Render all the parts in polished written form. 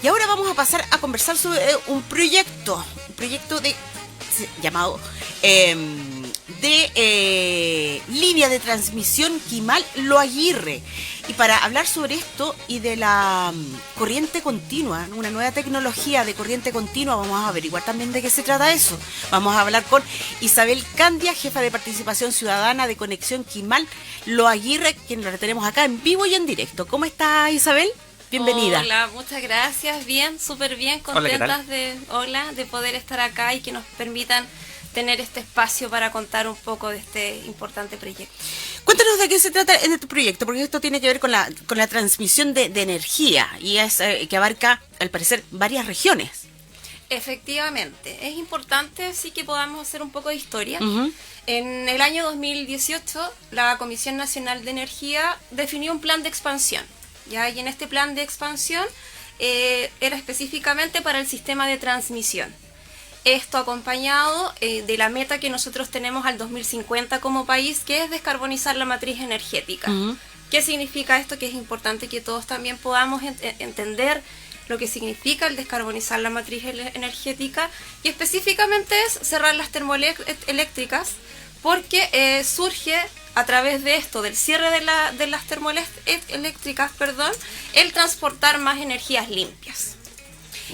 Y ahora vamos a pasar a conversar sobre un proyecto llamado línea de transmisión Kimal-Lo Aguirre. Y para hablar sobre esto y de la corriente continua, una nueva tecnología de corriente continua, vamos a averiguar también de qué se trata eso. Vamos a hablar con Isabel Candia, jefa de participación ciudadana de Conexión Kimal-Lo Aguirre, quien la tenemos acá en vivo y en directo. ¿Cómo está, Isabel? Bienvenida. Hola, muchas gracias. Bien, súper bien, contentas de poder estar acá y que nos permitan tener este espacio para contar un poco de este importante proyecto. Cuéntanos de qué se trata en este proyecto, porque esto tiene que ver con la transmisión de energía y es que abarca, al parecer, varias regiones. Efectivamente, es importante sí que podamos hacer un poco de historia. Uh-huh. En el año 2018, la Comisión Nacional de Energía definió un plan de expansión. ¿Ya? Y en este plan de expansión era específicamente para el sistema de transmisión. Esto acompañado de la meta que nosotros tenemos al 2050 como país, que es descarbonizar la matriz energética. Uh-huh. ¿Qué significa esto? Que es importante que todos también podamos entender lo que significa el descarbonizar la matriz energética, y específicamente es cerrar las termoeléctricas, porque surge a través de esto, del cierre de las termoeléctricas, el transportar más energías limpias.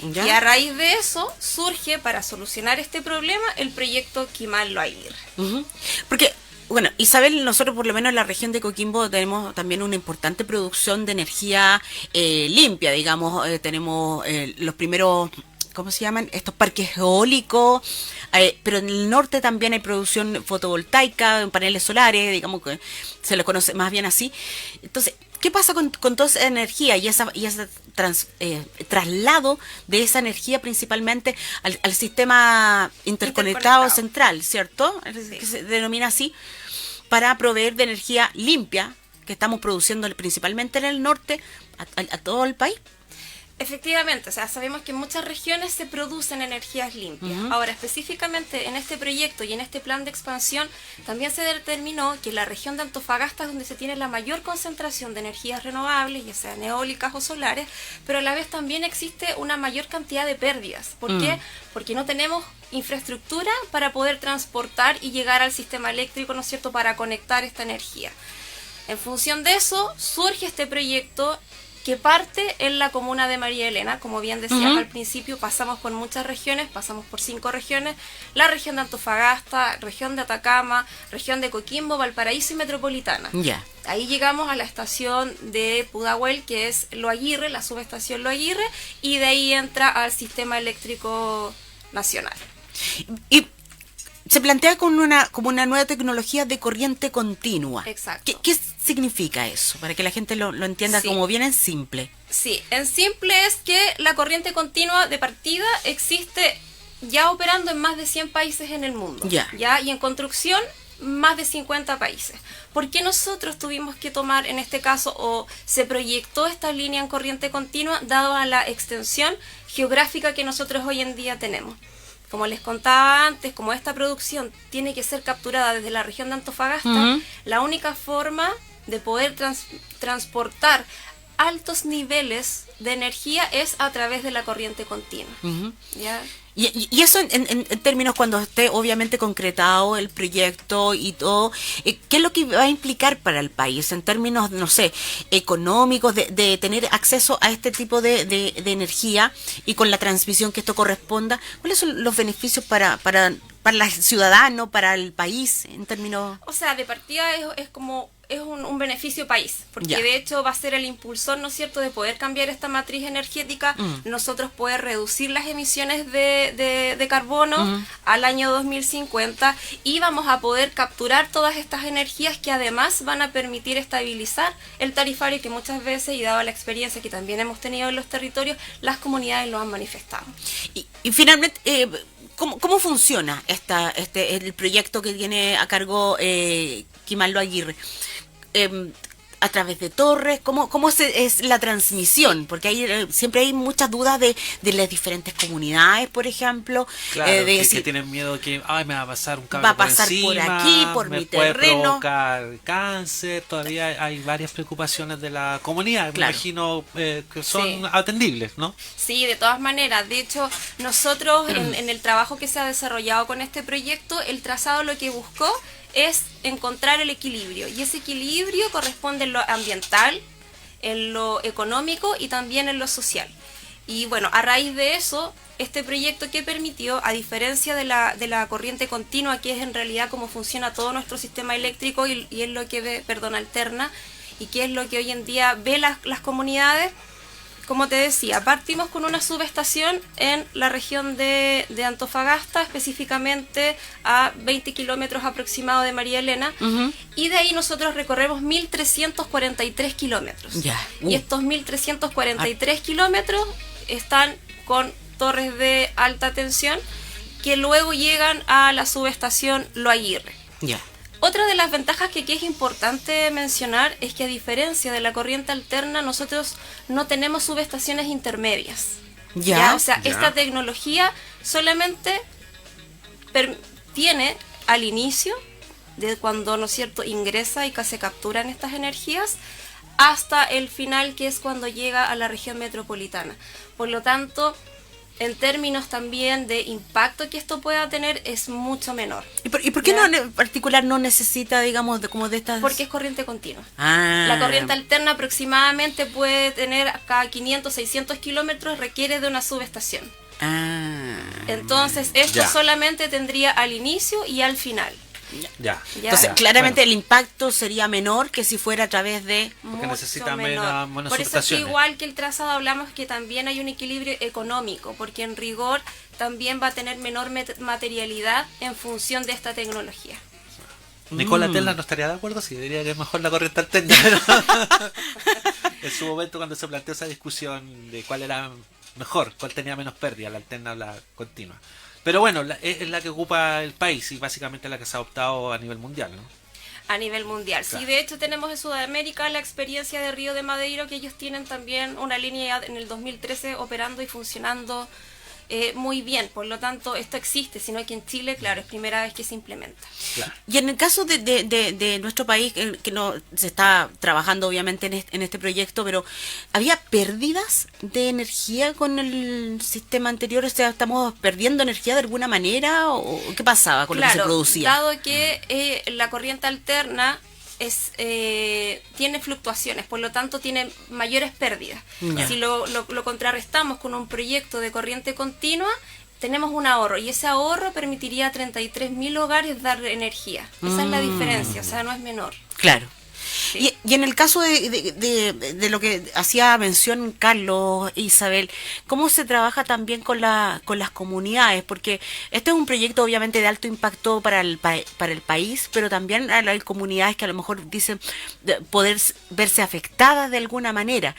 ¿Ya? Y a raíz de eso surge, para solucionar este problema, el proyecto Kimal-Lo Aguirre. Uh-huh. Porque, bueno, Isabel, nosotros por lo menos en la región de Coquimbo tenemos también una importante producción de energía limpia, digamos, tenemos los primeros, ¿cómo se llaman? Estos parques eólicos, pero en el norte también hay producción fotovoltaica, en paneles solares, digamos que se lo conoce más bien así. Entonces, ¿qué pasa con toda esa energía y ese traslado de esa energía principalmente al sistema interconectado central, ¿cierto? Sí. Que se denomina así, para proveer de energía limpia que estamos produciendo principalmente en el norte a todo el país? Efectivamente, o sea, sabemos que en muchas regiones se producen energías limpias. Uh-huh. Ahora, específicamente en este proyecto y en este plan de expansión, también se determinó que la región de Antofagasta es donde se tiene la mayor concentración de energías renovables, ya sean eólicas o solares, pero a la vez también existe una mayor cantidad de pérdidas. ¿Por qué? Porque no tenemos infraestructura para poder transportar y llegar al sistema eléctrico, ¿no es cierto?, para conectar esta energía. En función de eso, surge este proyecto que parte en la comuna de María Elena. Como bien decías al principio, pasamos por muchas regiones, pasamos por 5 regiones: la región de Antofagasta, región de Atacama, región de Coquimbo, Valparaíso y Metropolitana. Yeah. Ahí llegamos a la estación de Pudahuel, que es Lo Aguirre, la subestación Lo Aguirre, y de ahí entra al sistema eléctrico nacional. Y se plantea como una nueva tecnología de corriente continua. Exacto. ¿Qué significa eso? Para que la gente lo entienda como bien en simple. Sí, en simple es que la corriente continua de partida existe ya operando en más de 100 países en el mundo. ¿Ya? Y en construcción, más de 50 países. ¿Por qué nosotros tuvimos que tomar, en este caso, o se proyectó esta línea en corriente continua, dado a la extensión geográfica que nosotros hoy en día tenemos? Como les contaba antes, como esta producción tiene que ser capturada desde la región de Antofagasta, la única forma de poder transportar altos niveles de energía es a través de la corriente continua. ¿Ya? Y eso en términos, cuando esté obviamente concretado el proyecto y todo, ¿qué es lo que va a implicar para el país en términos, no sé, económicos, de tener acceso a este tipo de energía y con la transmisión que esto corresponda? ¿Cuáles son los beneficios para el ciudadano, para el país, en términos...? O sea, de partida es un beneficio país, porque de hecho va a ser el impulsor, ¿no es cierto?, de poder cambiar esta matriz energética, nosotros poder reducir las emisiones de carbono al año 2050, y vamos a poder capturar todas estas energías que además van a permitir estabilizar el tarifario, que muchas veces, y dado la experiencia que también hemos tenido en los territorios, las comunidades lo han manifestado. Y finalmente, ¿cómo funciona el proyecto que tiene a cargo Kimal-Lo Aguirre? a través de torres? ¿Cómo es la transmisión? Porque siempre hay muchas dudas de las diferentes comunidades, por ejemplo. Claro, que tienen miedo que me va a pasar un cable va a pasar por encima, aquí, por me mi puede terreno. provocar cáncer. Todavía hay varias preocupaciones de la comunidad, Claro. me imagino que son atendibles, ¿no? Sí, de todas maneras. De hecho, nosotros en el trabajo que se ha desarrollado con este proyecto, el trazado lo que buscó es encontrar el equilibrio. Y ese equilibrio corresponde en lo ambiental, en lo económico y también en lo social. Y bueno, a raíz de eso, este proyecto que permitió, a diferencia de la corriente continua, que es en realidad cómo funciona todo nuestro sistema eléctrico y es lo que ve, alterna, y que es lo que hoy en día ve las comunidades. Como te decía, partimos con una subestación en la región de Antofagasta, específicamente a 20 kilómetros aproximados de María Elena, y de ahí nosotros recorremos 1.343 kilómetros. Y estos 1.343 kilómetros están con torres de alta tensión que luego llegan a la subestación Lo Aguirre. Otra de las ventajas que aquí es importante mencionar es que, a diferencia de la corriente alterna, nosotros no tenemos subestaciones intermedias. O sea, esta tecnología solamente tiene al inicio, de cuando, ¿no es cierto?, ingresa y que se capturan estas energías, hasta el final, que es cuando llega a la región metropolitana. Por lo tanto, en términos también de impacto que esto pueda tener, es mucho menor. ¿Y por qué no, en particular no necesita, digamos, como de estas...? Porque es corriente continua. La corriente alterna aproximadamente puede tener cada 500, 600 kilómetros, requiere de una subestación. Entonces, esto solamente tendría al inicio y al final. Entonces, claramente el impacto sería menor que si fuera a través de... Porque necesita menos Por eso es igual que el trazado hablamos que también hay un equilibrio económico, porque en rigor también va a tener menor materialidad en función de esta tecnología. Nikola Tesla no estaría de acuerdo, sí, diría que es mejor la corriente alterna. En su momento, cuando se planteó esa discusión de cuál era mejor, cuál tenía menos pérdida, la alterna o la continua. Pero bueno, es la que ocupa el país y básicamente la que se ha adoptado a nivel mundial, ¿no? A nivel mundial. Claro. Sí, de hecho tenemos en Sudamérica la experiencia de Río de Madeiro, que ellos tienen también una línea en el 2013 operando y funcionando muy bien. Por lo tanto, esto existe, sino que en Chile, claro, es primera vez que se implementa. Claro. Y en el caso de nuestro país, que no se está trabajando obviamente en este proyecto, pero ¿había pérdidas de energía con el sistema anterior? O sea, ¿estamos perdiendo energía de alguna manera? ¿O qué pasaba con lo que se producía? Dado que la corriente alterna tiene fluctuaciones, por lo tanto tiene mayores pérdidas. Si lo contrarrestamos con un proyecto de corriente continua, tenemos un ahorro, y ese ahorro permitiría a 33.000 hogares dar energía. Esa es la diferencia, o sea, no es menor. Claro. Sí. Y en el caso de lo que hacía mención Carlos e Isabel, ¿cómo se trabaja también con las comunidades? Porque este es un proyecto obviamente de alto impacto para el país, pero también hay comunidades que a lo mejor dicen poder verse afectadas de alguna manera.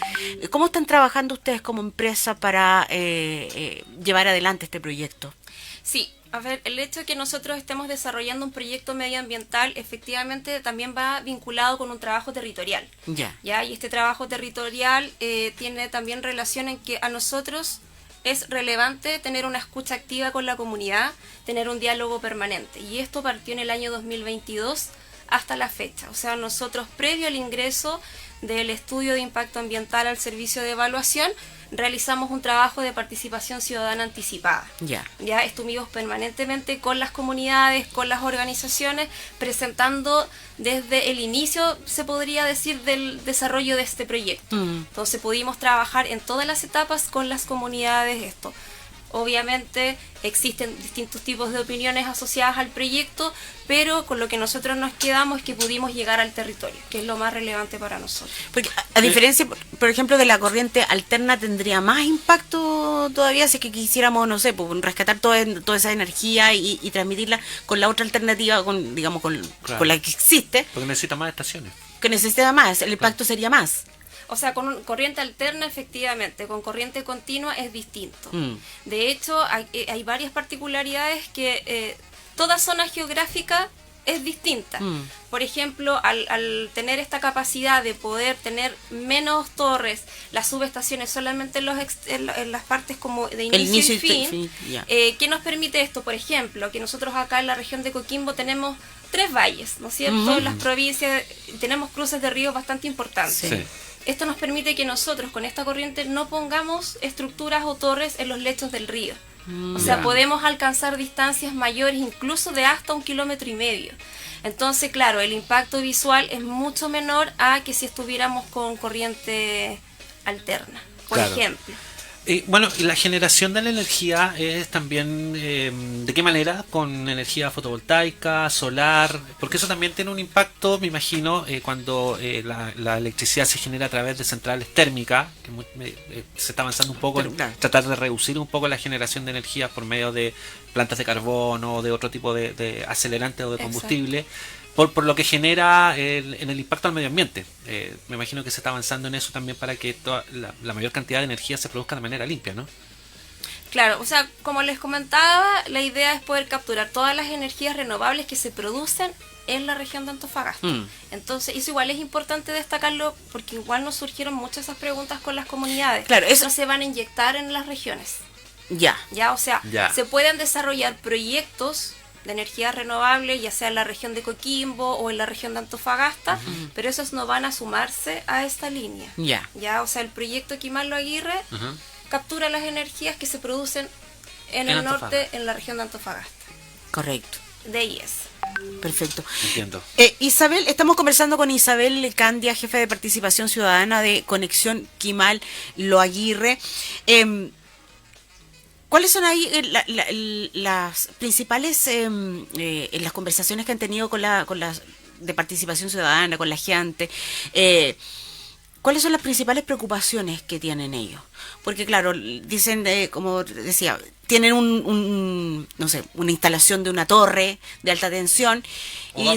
¿Cómo están trabajando ustedes como empresa para llevar adelante este proyecto? Sí. A ver, el hecho de que nosotros estemos desarrollando un proyecto medioambiental efectivamente también va vinculado con un trabajo territorial. ¿Ya? Y este trabajo territorial tiene también relación en que a nosotros es relevante tener una escucha activa con la comunidad, tener un diálogo permanente. Y esto partió en el año 2022 hasta la fecha. O sea, nosotros, previo al ingreso del estudio de impacto ambiental al servicio de evaluación, realizamos un trabajo de participación ciudadana anticipada. Ya estuvimos permanentemente con las comunidades, con las organizaciones, presentando desde el inicio, se podría decir, del desarrollo de este proyecto. Entonces pudimos trabajar en todas las etapas con las comunidades. Obviamente existen distintos tipos de opiniones asociadas al proyecto, pero con lo que nosotros nos quedamos es que pudimos llegar al territorio, que es lo más relevante para nosotros. Porque a diferencia, por ejemplo, de la corriente alterna, ¿tendría más impacto todavía si es que quisiéramos, no sé, pues, rescatar toda esa energía y transmitirla con la otra alternativa, con la que existe? Porque necesita más estaciones. Que necesita más, el impacto sería más. O sea, con corriente alterna, efectivamente, con corriente continua es distinto. De hecho, hay varias particularidades que toda zona geográfica es distinta. Por ejemplo, al tener esta capacidad de poder tener menos torres, las subestaciones solamente en las partes como de inicio y fin, ¿qué nos permite esto? Por ejemplo, que nosotros acá en la región de Coquimbo tenemos 3 valles, ¿no es cierto? En las provincias tenemos cruces de ríos bastante importantes. Sí. Esto nos permite que nosotros con esta corriente no pongamos estructuras o torres en los lechos del río. O sea, podemos alcanzar distancias mayores, incluso de hasta 1,5 kilómetros. Entonces, claro, el impacto visual es mucho menor a que si estuviéramos con corriente alterna, por ejemplo. Bueno, y la generación de la energía es también, ¿de qué manera? Con energía fotovoltaica, solar, porque eso también tiene un impacto, me imagino, cuando la electricidad se genera a través de centrales térmicas, que se está avanzando un poco en tratar de reducir un poco la generación de energía por medio de plantas de carbono o de otro tipo de acelerante o de combustible. Por lo que genera en el impacto al medio ambiente. Me imagino que se está avanzando en eso también para que la mayor cantidad de energía se produzca de manera limpia, ¿no? Claro, o sea, como les comentaba, la idea es poder capturar todas las energías renovables que se producen en la región de Antofagasta. Entonces, eso igual es importante destacarlo porque igual nos surgieron muchas esas preguntas con las comunidades. Claro, eso no se van a inyectar en las regiones. Ya, o sea, se pueden desarrollar proyectos de energía renovable, ya sea en la región de Coquimbo o en la región de Antofagasta, pero esos no van a sumarse a esta línea. O sea, el proyecto Quimalo Aguirre captura las energías que se producen en el norte, en la región de Antofagasta. Correcto. De ahí es. Perfecto. Entiendo. Isabel, estamos conversando con Isabel Candia, jefe de participación ciudadana de Conexión Quimalo Aguirre. ¿Cuáles son ahí las principales, en las conversaciones que han tenido con las de participación ciudadana, con la gente, cuáles son las principales preocupaciones que tienen ellos? Porque claro, dicen, como decía, tienen no sé, una instalación de una torre de alta tensión o va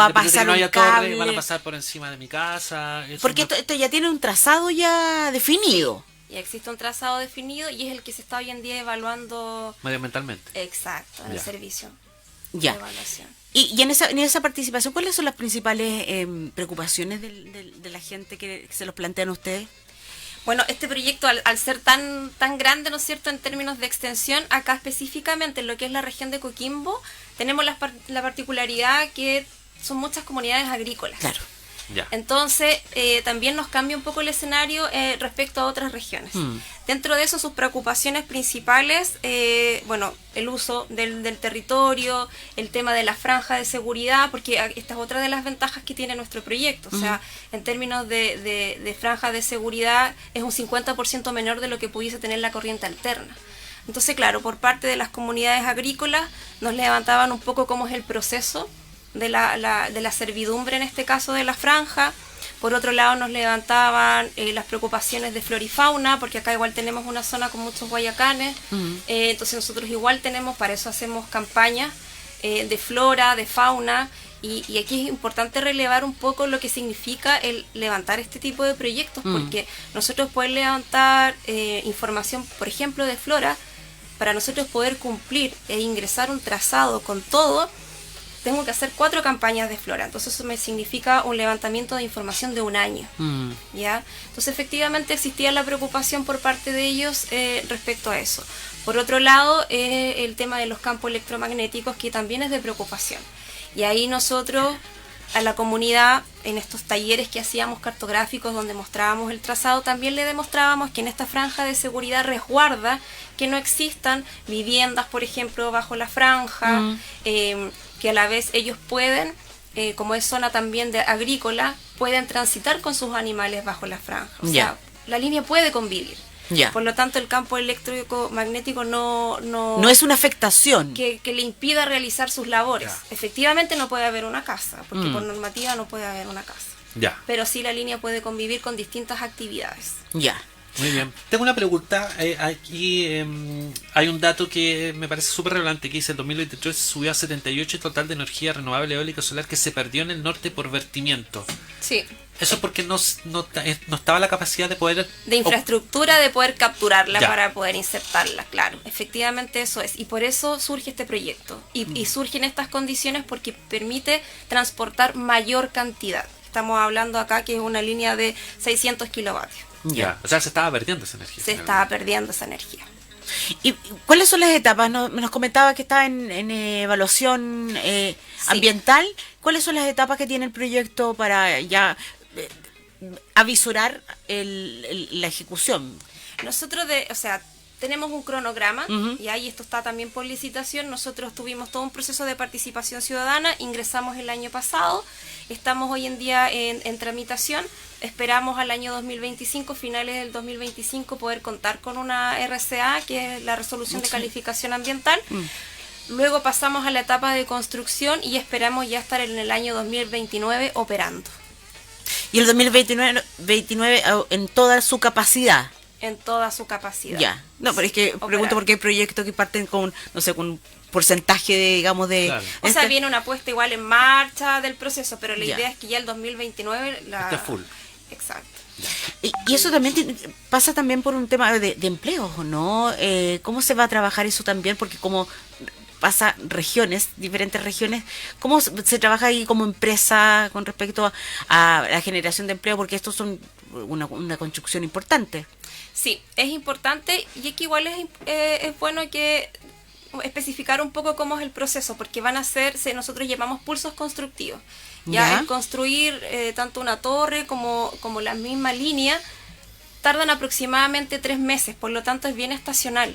a pasar un cable, van a pasar por encima de mi casa. Porque esto ya tiene un trazado ya definido. Y existe un trazado definido y es el que se está hoy en día evaluando medioambientalmente. Exacto, en el servicio de evaluación. Y en esa participación, ¿cuáles son las principales preocupaciones de la gente que se los plantean a ustedes? Bueno, este proyecto al ser tan grande, ¿no es cierto?, en términos de extensión, acá específicamente en lo que es la región de Coquimbo, tenemos la particularidad que son muchas comunidades agrícolas. Claro. Entonces, también nos cambia un poco el escenario respecto a otras regiones. Dentro de eso, sus preocupaciones principales, el uso del territorio, el tema de la franja de seguridad, porque esta es otra de las ventajas que tiene nuestro proyecto. O sea, en términos de franja de seguridad, es un 50% menor de lo que pudiese tener la corriente alterna. Entonces, claro, por parte de las comunidades agrícolas, nos levantaban un poco cómo es el proceso de la servidumbre, en este caso de la franja. Por otro lado, nos levantaban las preocupaciones de flora y fauna, porque acá igual tenemos una zona con muchos guayacanes. Entonces nosotros igual tenemos, para eso hacemos campañas de flora, de fauna, y aquí es importante relevar un poco lo que significa el levantar este tipo de proyectos, porque nosotros poder levantar información, por ejemplo, de flora, para nosotros poder cumplir e ingresar un trazado con todo, tengo que hacer 4 campañas de flora. Entonces eso me significa un levantamiento de información de 1 año. ¿Ya? Entonces efectivamente existía la preocupación por parte de ellos respecto a eso. Por otro lado, el tema de los campos electromagnéticos, que también es de preocupación. Y ahí nosotros, a la comunidad, en estos talleres que hacíamos cartográficos donde mostrábamos el trazado, también le demostrábamos que en esta franja de seguridad resguarda que no existan viviendas, por ejemplo, bajo la franja, que a la vez ellos pueden, como es zona también de agrícola, pueden transitar con sus animales bajo la franja. O sea, la línea puede convivir. Por lo tanto, el campo electromagnético no es una afectación que le impida realizar sus labores. Efectivamente no puede haber una casa, porque por normativa no puede haber una casa. Pero sí la línea puede convivir con distintas actividades. Muy bien. Tengo una pregunta. Aquí hay un dato que me parece súper relevante que dice: el 2023 subió a 78 el total de energía renovable eólica y solar que se perdió en el norte por vertimiento. Sí. Eso es porque no estaba la capacidad de poder... De infraestructura de poder capturarla Ya. para poder insertarla, claro. Efectivamente eso es. Y por eso surge este proyecto. Y surge en estas condiciones porque permite transportar mayor cantidad. Estamos hablando acá que es una línea de 600 kilovatios. Ya. O sea, se estaba perdiendo esa energía. Se estaba perdiendo esa energía. ¿Y cuáles son las etapas? Nos comentaba que está en evaluación ambiental. ¿Cuáles son las etapas que tiene el proyecto para ya avisorar la ejecución? Nosotros, tenemos un cronograma y ahí esto está también por licitación. Nosotros tuvimos todo un proceso de participación ciudadana, ingresamos el año pasado, estamos hoy en día en tramitación, esperamos al año 2025, finales del 2025, poder contar con una RCA, que es la resolución de calificación ambiental. Luego pasamos a la etapa de construcción y esperamos ya estar en el año 2029 operando. Y el 2029 en toda su capacidad. En toda su capacidad. Ya. No, pero es que Operar. pregunto porque hay proyectos que parten con, no sé, con un porcentaje de, digamos, de... Claro. O sea, viene una puesta igual en marcha del proceso, pero la Ya. idea es que ya el 2029... Está full. Exacto. Y eso también pasa también por un tema de empleos, ¿o no? ¿Cómo se va a trabajar eso también? Porque como pasa diferentes regiones, ¿cómo se trabaja ahí como empresa con respecto a la generación de empleo? Porque estos son una construcción importante. Sí, es importante y es que igual es bueno que especificar un poco cómo es el proceso, porque van a hacerse, nosotros llamamos pulsos constructivos. Ya el construir tanto una torre como la misma línea tardan aproximadamente 3 meses, por lo tanto es bien estacional.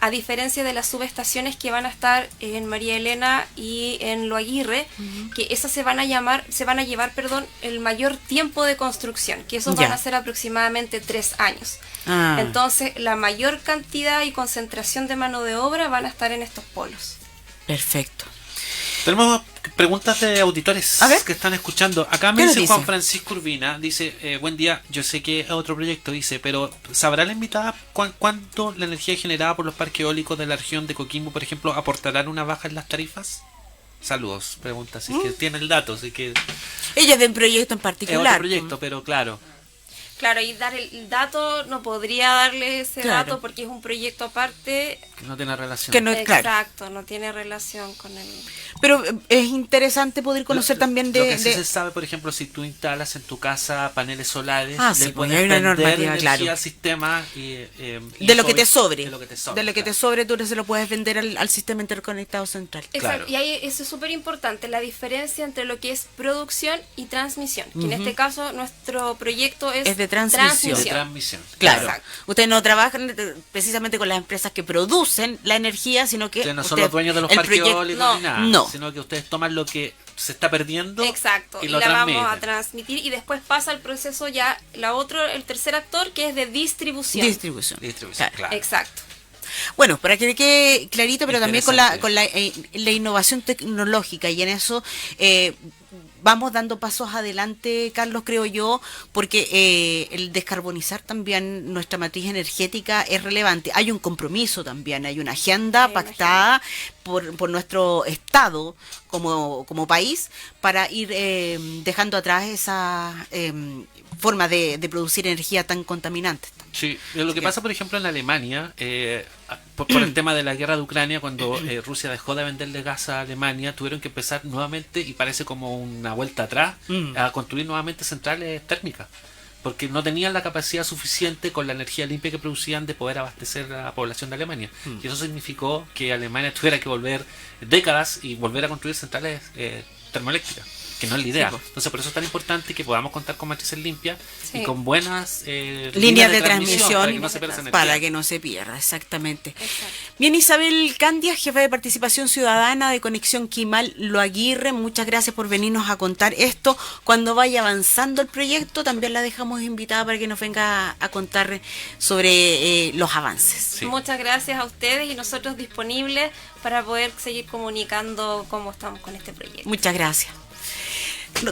A diferencia de las subestaciones que van a estar en María Elena y en Lo Aguirre, que esas se van a llevar el mayor tiempo de construcción, que esos van a ser aproximadamente 3 años. Entonces, la mayor cantidad y concentración de mano de obra van a estar en estos polos. Perfecto. Tenemos preguntas de auditores A ver. que están escuchando. Acá me ¿Qué nos dice dice? Juan Francisco Urbina, dice, buen día, yo sé que es otro proyecto, dice, pero ¿sabrá la invitada cuánto la energía generada por los parques eólicos de la región de Coquimbo, por ejemplo, aportarán una baja en las tarifas? Saludos, pregunta, así que tiene el dato, así que Ella es de un proyecto en es particular. otro proyecto, pero claro. Claro, y dar el dato, no podría darle ese Claro. dato porque es un proyecto aparte. Que no tiene relación. Que no es claro. Exacto, no tiene relación con el... Pero es interesante poder conocer también Lo que sí se sabe, por ejemplo, si tú instalas en tu casa paneles solares, sí, le pues, puedes hay una vender normativa, energía claro. al sistema y de lo que te sobre. De lo que te sobre. De lo que te claro. sobre, tú se lo puedes vender al sistema interconectado central. Exacto, Claro. y ahí eso es súper importante, la diferencia entre lo que es producción y transmisión, que en este caso nuestro proyecto es de transmisión. De transmisión. Claro. Exacto. Ustedes no trabajan precisamente con las empresas que producen la energía, sino que Ustedes no son usted- los dueños de los el parques proyecto- eólicos ni nada, no. sino que ustedes toman lo que se está perdiendo Exacto, y y lo la vamos transmiten. a transmitir y después pasa el proceso ya, el tercer actor que es de distribución. Distribución. Distribución, claro. Exacto. Bueno, para que quede clarito, pero también con la Interesante. la innovación tecnológica, y en eso vamos dando pasos adelante, Carlos, creo yo, porque el descarbonizar también nuestra matriz energética es relevante. Hay un compromiso también, hay una agenda Hay una pactada por nuestro Estado como país para ir dejando atrás esa forma de producir energía tan contaminante. Sí, lo que pasa, por ejemplo, en Alemania, por el tema de la guerra de Ucrania, cuando Rusia dejó de venderle gas a Alemania, tuvieron que empezar nuevamente, y parece como una vuelta atrás, a construir nuevamente centrales térmicas, porque no tenían la capacidad suficiente con la energía limpia que producían de poder abastecer a la población de Alemania. Y eso significó que Alemania tuviera que volver décadas y volver a construir centrales termoeléctricas, que no es la idea. Sí, pues. Entonces, por eso es tan importante que podamos contar con matrices limpias Sí. y con buenas Líneas de transmisión para que no se pierda esa energía. para que no se pierda, exactamente. Exacto. Bien, Isabel Candia, jefa de participación ciudadana de Conexión Quimal Lo Aguirre, muchas gracias por venirnos a contar esto. Cuando vaya avanzando el proyecto, también la dejamos invitada para que nos venga a contar sobre los avances. Sí. Muchas gracias a ustedes y nosotros disponibles para poder seguir comunicando cómo estamos con este proyecto. Muchas gracias.